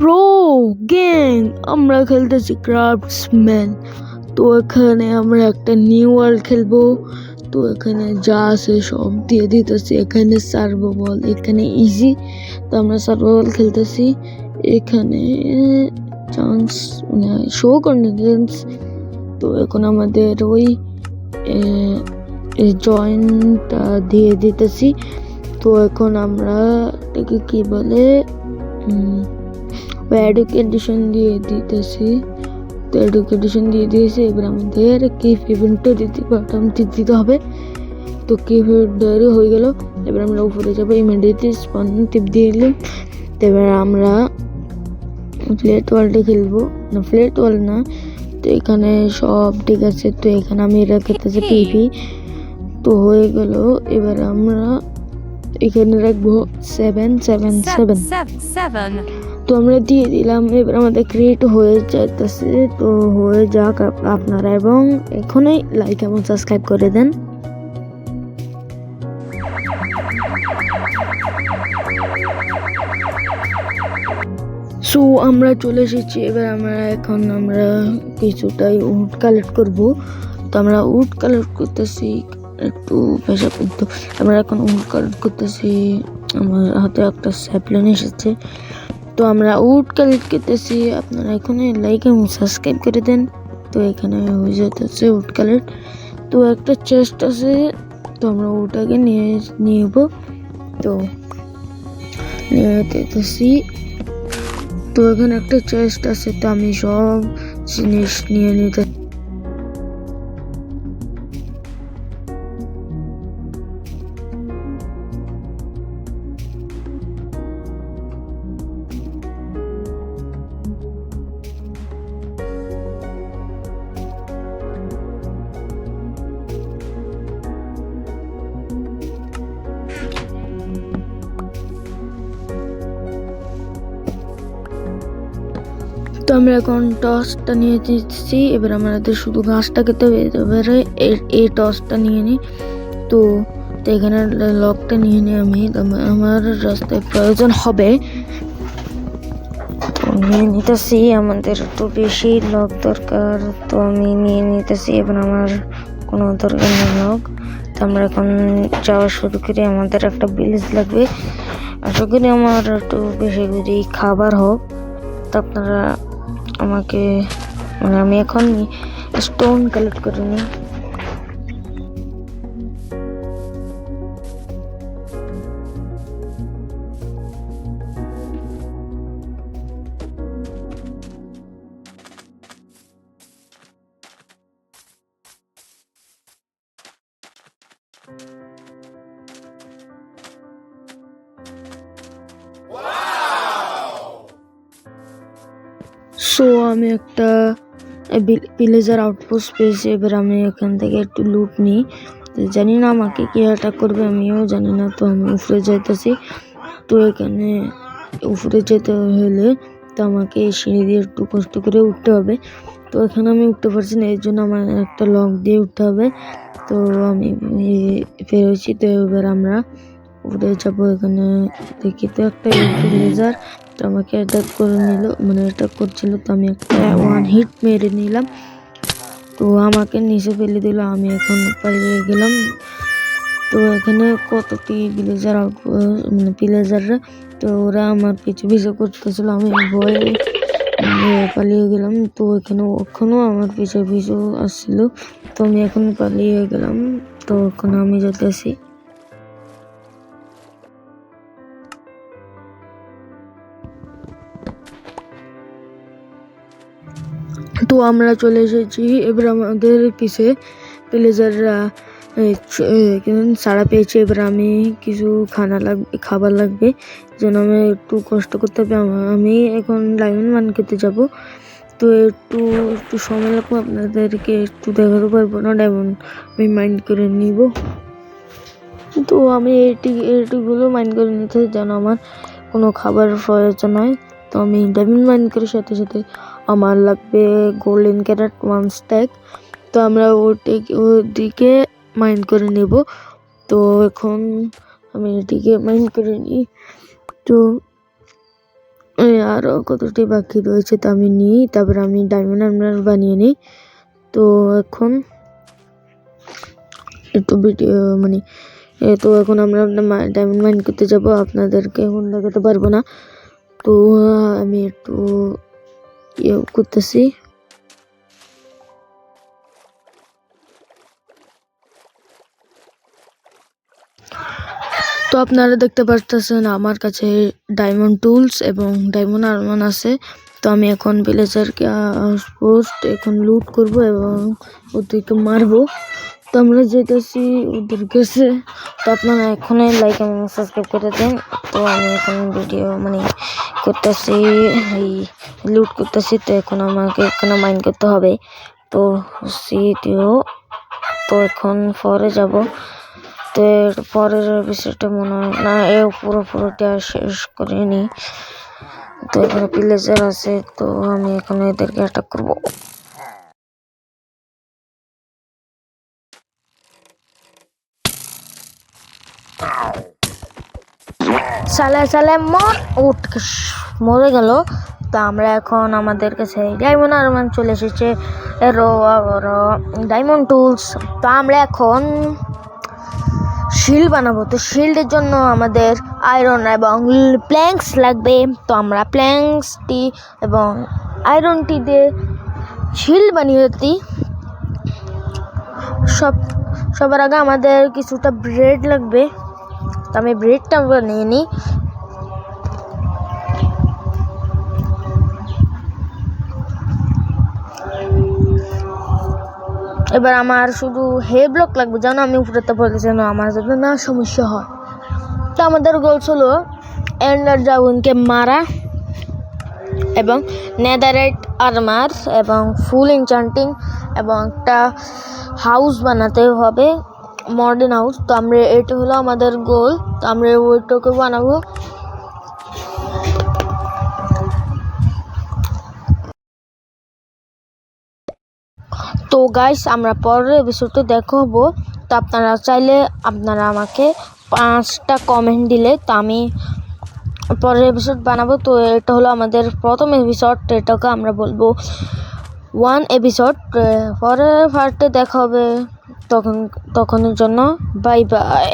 Bro gang, আমরা খেলতেছি craftsman. তো এখানে আমরা একটা নিউ ওয়ার্ল্ড খেলবো। তো এখানে যা আছে সব দিয়ে দিতেছি। এখানে সার্ভাইভাল, এখানে ইজি। তো আমরা সার্ভাইভাল খেলতেছি। এখানে চান্স শো কন্ডিশনস। তো এখন আমাদের ওই জয়েন্টটা দিয়ে দিতেছি। তো এখন আমরা এটাকে কি বলে এডুকেশন দিয়ে দিতেছি। তো এডুকেশন দিয়ে দিয়েছি। এবার আমাদের কিফ ইভেন্টও দিতে হবে। তো কিফ ইভেন্ট হয়ে গেল। এবার আমরা উপরে যাবো। ইমিডিয়েটলি স্পন টিপ দিয়ে দিলাম। এবার আমরা ফ্ল্যাট ওয়ার্ল্ডে খেলবো। না, ফ্ল্যাট ওয়ার্ল্ড না। তো এখানে সব ঠিক আছে। তো এখানে আমি এটা খেলতেছি পিভি। তো হয়ে গেল। এবার আমরা এখানে রাখবো 777। তো আমরা দিয়ে দিলাম। এবার আমাদের ক্রিয়েট হয়ে যাইতেছে। তো হয়ে যাক আপনারা, এবং এখনই লাইক এবং সাবস্ক্রাইব করে দেন। সো আমরা চলে এসেছি। এবার আমরা কিছুটাই উড কালেক্ট করব। তো আমরা উড কালেক্ট করতেছি। একটু পেশা কিন্তু আমরা এখন উড কালেক্ট করতেছি। আমার হাতে একটা স্যাপলিন এসেছে। তো আমরা উড কালেক্ট করতেছি। আপনারা এখানে লাইক এবং সাবস্ক্রাইব করে দেন। তো এখানে হয়ে যেতেছে উড কালেক্ট। তো একটা চেস্ট আছে। তো আমরা ওটাকে নিয়ে নেব। তো নিয়ে যেতেছি। তো এখানে একটা চেস্ট আছে। তো আমি সব জিনিস নিয়ে নিতে। তো আমরা এখন টসটা নিয়ে দিচ্ছি। এবার আমাদের শুধু ঘাসটা খেতে হবে। এবারে এই টসটা নিয়ে নিই। তো এখানে লকটা নিয়ে নিই আমি। আমার রাস্তায় প্রয়োজন হবে। তো নিয়ে নিতেছি। আমাদের একটু বেশি লক দরকার। তো আমি নিয়ে নিতেছি। এবার আমার কোনো দরকার নেই লক। তো আমরা এখন যাওয়া শুরু করি। আমাদের একটা ভিলেজ লাগবে। আশা করি আমার একটু বেশি করে খাবার হোক। তো আপনারা আমাকে আমি এখন স্টোন কালেক্ট করে নিই। সো আমি একটা ভিলেজার আউটপোস্ট পেয়েছি। এবার আমি এখান থেকে একটু লুট নিই। জানি না আমাকে কি অ্যাটাক করবে, আমিও জানি না। তো আমি উপরে যাইতেছি। তো এখানে উপরে যেতে হলে তো আমাকে সিঁড়ি দিয়ে একটু কষ্ট করে উঠতে হবে। তো এখানে আমি উঠতে পারছি না, এর জন্য আমার একটা লক দিয়ে উঠতে হবে। তো আমি পেরেছি। তো এবার আমরা উপরে যাবো। এখানে দেখি তো একটা ভিলেজার তো আমাকে অ্যাটাক করে নিল, অ্যাটাক করছিল। তো আমি একটা ওয়ান হিট মেরে নিলাম। তো আমাকে নিচে ফেলে দিল। আমি এখন পালিয়ে গেলাম। তো এখানে কতটি ভিলেজাররা তো ওরা আমার পিছু করতেছিল। আমি ভয়ে পালিয়ে গেলাম। তো ওখানেও আমার পিছু আসছিল। তো আমি এখন পালিয়ে গেলাম। তো ওখানে আমি যেতেছি। তো আমরা চলে এসেছি। এবার আমাদের পিছে ভিলেজাররা সাড়া পেয়েছে। এবার আমি কিছু খাবার লাগবে, যেন আমি একটু কষ্ট করতে হবে। আমি এখন ডায়মন্ড মাইন করতে যাব। তো একটু সময় লাগবে, আপনাদেরকে একটু দেখাতে পারবো না। ডায়মন্ড আমি মাইন্ড করে নিব। তো আমি এটিগুলো মাইন্ড করে নিতে, যেন আমার কোনো খাবার প্রয়োজন হয়। তো আমি ডায়মন্ড মাইন করার সাথে সাথে আমার লাগবে গোল্ডেন ক্যারেট 1 স্ট্যাক। তো আমরা ওদিকে মাইন্ড করে নেব। তো এখন আমি এটিকে মাইন্ড করে নিই। তো আরও কতটি বাকি রয়েছে তা আমি নিই, তারপর আমি ডায়মন্ড আর্মার বানিয়ে নিই। তো এখন একটু ভিডিও মানে তো এখন আমরা ডায়মন্ড মাইন করতে যাব, আপনাদেরকে এখন দেখাতে পারবো না। তো আমি একটু ইয়ে করতেছি। তো আপনারা দেখতে পারতেছেন আমার কাছে ডায়মন্ড টুলস এবং ডায়মন্ড আর্মার আছে। তো আমি এখন ভিলেজারকে পোস্ট এখন লুট করব এবং ওদেরকে মারবো। তো আমরা যেতেছি ওদের কাছে। তো আপনারা এখনই লাইক এবং সাবস্ক্রাইব করে দেন। তো আমি এখন ভিডিও মানে করতেছি, এই লুট করতেছি। তো এখন আমাকে এখানে মাইন্ড করতে হবে। তো তো এখন পরে যাব। তো পরের বিষয়টা মনে হয় না পুরোটা শেষ করে নি। তো এখানে ভিলেজার আছে, তো আমি এখন এদেরকে অ্যাটাক করব। সালে মরে গেল। তো আমরা এখন আমাদের কাছে ডায়মন্ড আর্মার চলে এসেছে, ডায়মন্ড টুলস। তো আমরা এখন শিল্ড বানাবো। তো শিল্ডের জন্য আমাদের আয়রন এবং প্ল্যাঙ্কস লাগবে। তো আমরা প্ল্যাঙ্কসটি এবং আয়রনটি দিয়ে শিল্ড বানিয়ে দিই। সবার আগে আমাদের কিছুটা ব্রেড লাগবে। তো আমি ব্রেডটা বানিয়ে নিই। এবার আমার শুধু হে ব্লক লাগবে, যেন আমি উপরেতে বলতেছি না আমার যাতে না সমস্যা হয়। তো আমাদের গোলস হলো এন্ডার ড্রাগনকে মারা এবং নেদারাইট আর্মার এবং ফুল এনচান্টিং এবং একটা হাউস বানাতে হবে, মডার্ন হাউস। তো আমরা এটা হলো আমাদের গোল। তো আমরা ওইটাকে বানাবো। তো গাইস আমরা পরের এপিসোডে দেখাবো। তো আপনারা চাইলে আপনারা আমাকে 5টা কমেন্ট দিলে তো আমি পরের এপিসোড বানাবো। তো এটা হলো আমাদের প্রথম এপিসোড, এটাকে আমরা বলবো 1 এপিসোড। পরের পার্টে দেখা হবে, তখনের জন্য বাই বাই।